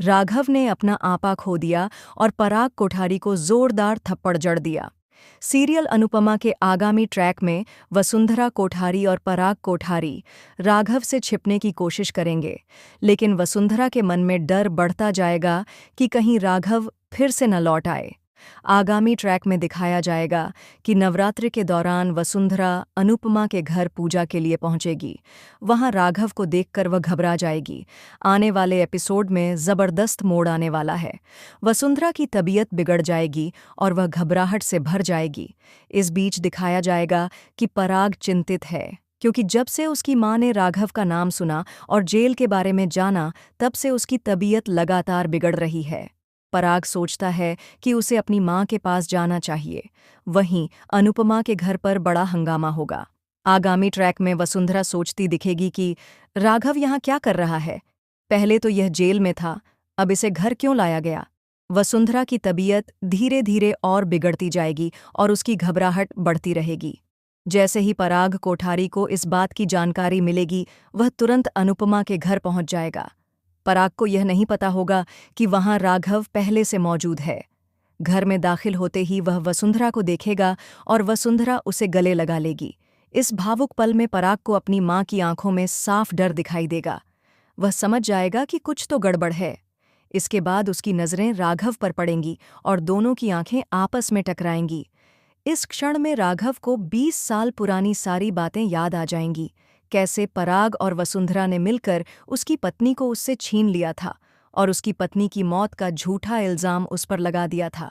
राघव ने अपना आपा खो दिया और पराग कोठारी को जोरदार थप्पड़ जड़ दिया। सीरियल अनुपमा के आगामी ट्रैक में वसुंधरा कोठारी और पराग कोठारी राघव से छिपने की कोशिश करेंगे, लेकिन वसुंधरा के मन में डर बढ़ता जाएगा कि कहीं राघव फिर से न लौट आए। आगामी ट्रैक में दिखाया जाएगा कि नवरात्रि के दौरान वसुंधरा अनुपमा के घर पूजा के लिए पहुंचेगी। वहां राघव को देखकर वह घबरा जाएगी। आने वाले एपिसोड में जबरदस्त मोड़ आने वाला है। वसुंधरा की तबीयत बिगड़ जाएगी और वह घबराहट से भर जाएगी। इस बीच दिखाया जाएगा कि पराग चिंतित है, क्योंकि जब से उसकी मां ने राघव का नाम सुना और जेल के बारे में जाना, तब से उसकी तबीयत लगातार बिगड़ रही है। पराग सोचता है कि उसे अपनी मां के पास जाना चाहिए। वहीं अनुपमा के घर पर बड़ा हंगामा होगा। आगामी ट्रैक में वसुंधरा सोचती दिखेगी कि राघव यहाँ क्या कर रहा है। पहले तो यह जेल में था, अब इसे घर क्यों लाया गया। वसुंधरा की तबीयत धीरे धीरे और बिगड़ती जाएगी और उसकी घबराहट बढ़ती रहेगी। जैसे ही पराग कोठारी को इस बात की जानकारी मिलेगी, वह तुरंत अनुपमा के घर पहुंच जाएगा। पराग को यह नहीं पता होगा कि वहां राघव पहले से मौजूद है। घर में दाखिल होते ही वह वसुंधरा को देखेगा और वसुंधरा उसे गले लगा लेगी। इस भावुक पल में पराग को अपनी मां की आंखों में साफ डर दिखाई देगा। वह समझ जाएगा कि कुछ तो गड़बड़ है। इसके बाद उसकी नज़रें राघव पर पड़ेंगी और दोनों की आंखें आपस में टकराएंगी। इस क्षण में राघव को 20 साल पुरानी सारी बातें याद आ जाएंगी। कैसे पराग और वसुंधरा ने मिलकर उसकी पत्नी को उससे छीन लिया था और उसकी पत्नी की मौत का झूठा इल्जाम उस पर लगा दिया था।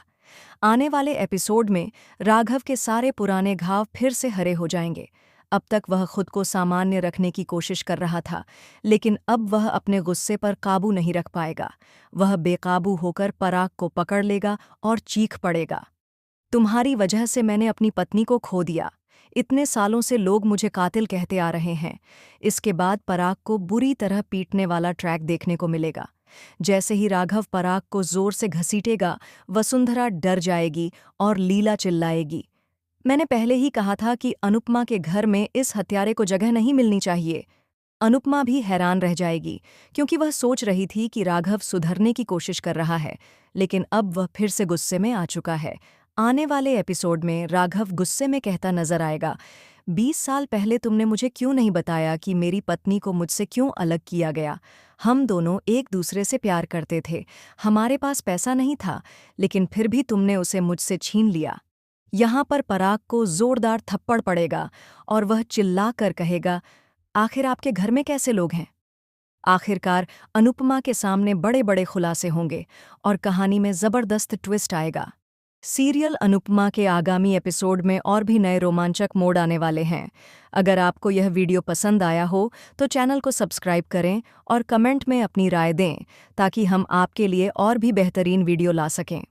आने वाले एपिसोड में राघव के सारे पुराने घाव फिर से हरे हो जाएंगे। अब तक वह खुद को सामान्य रखने की कोशिश कर रहा था, लेकिन अब वह अपने गुस्से पर काबू नहीं रख पाएगा। वह बेकाबू होकर पराग को पकड़ लेगा और चीख पड़ेगा, तुम्हारी वजह से मैंने अपनी पत्नी को खो दिया। इतने सालों से लोग मुझे कातिल कहते आ रहे हैं। इसके बाद पराग को बुरी तरह पीटने वाला ट्रैक देखने को मिलेगा। जैसे ही राघव पराग को जोर से घसीटेगा, वसुंधरा डर जाएगी और लीला चिल्लाएगी, मैंने पहले ही कहा था कि अनुपमा के घर में इस हत्यारे को जगह नहीं मिलनी चाहिए। अनुपमा भी हैरान रह जाएगी, क्योंकि वह सोच रही थी कि राघव सुधरने की कोशिश कर रहा है, लेकिन अब वह फिर से गुस्से में आ चुका है। आने वाले एपिसोड में राघव गुस्से में कहता नजर आएगा, 20 साल पहले तुमने मुझे क्यों नहीं बताया कि मेरी पत्नी को मुझसे क्यों अलग किया गया। हम दोनों एक दूसरे से प्यार करते थे, हमारे पास पैसा नहीं था, लेकिन फिर भी तुमने उसे मुझसे छीन लिया। यहाँ पर पराग को जोरदार थप्पड़ पड़ेगा और वह चिल्लाकर कहेगा, आखिर आपके घर में कैसे लोग हैं। आखिरकार अनुपमा के सामने बड़े बड़े खुलासे होंगे और कहानी में जबरदस्त ट्विस्ट आएगा। सीरियल अनुपमा के आगामी एपिसोड में और भी नए रोमांचक मोड़ आने वाले हैं। अगर आपको यह वीडियो पसंद आया हो तो चैनल को सब्सक्राइब करें और कमेंट में अपनी राय दें, ताकि हम आपके लिए और भी बेहतरीन वीडियो ला सकें।